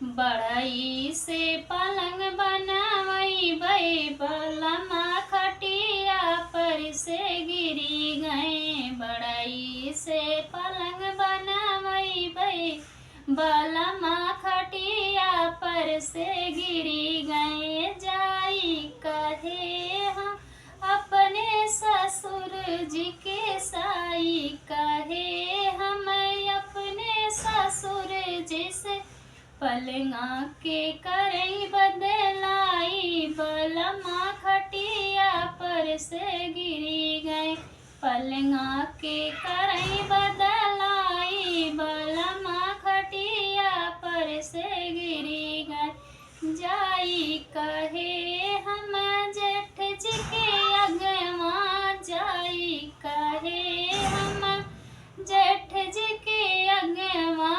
बढ़ई से पलंग बनावई बई बलमा खटिया पर से गिरी गए। बढ़ई से पलंग बनावई बई बलमा खटिया पर से गिरी गए। जाई कहे हम अपने ससुर जी के साई, कहे हम अपने ससुर जी से पलंगा के करई बदलाई। बलमा खटिया पर से गिरी गए। पलंगा के करई बदलाई, बलमा खटिया पर से गिरी गए। जाई कहे हम जेठ जी के अगवा, जाई कहे हम जेठ जी के अगवा,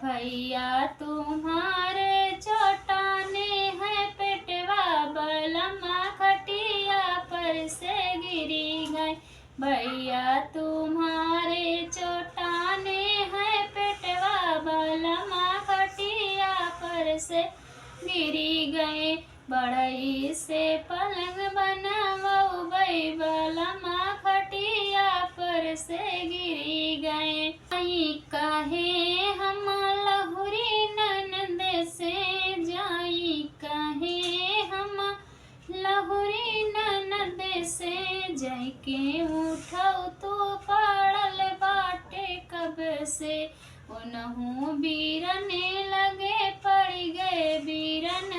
भैया तुम्हारे चोटाने हैं पेटवा। बलमा खटिया पर से गिरी गए। भैया तुम्हारे चोटाने हैं पेटवा। बलमा खटिया पर से गिरी गए। बढ़ई से पलंग बनावऊ बई बलमा खटिया पर से गिरी गए। कहे हम लहुरी ननद से, जाई कहे हम लहुरी ननद से, जाई के उठऊ तो पड़ल बाटे कब से। उनहु बीरने लगे पड़ गए बीरन,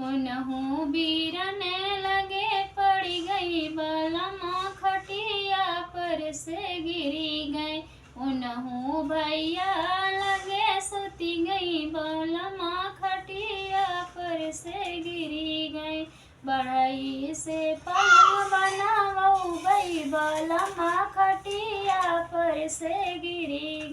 उनहु बीरने लगे पड़ गई। बलमा खटिया पर से गिरी गए। उनहु भैया लगे सुती गई। बलमा खटिया पर से गिरी गए। बढ़ई से पलंग बनावऊ बई बलमा खटिया पर से गिरी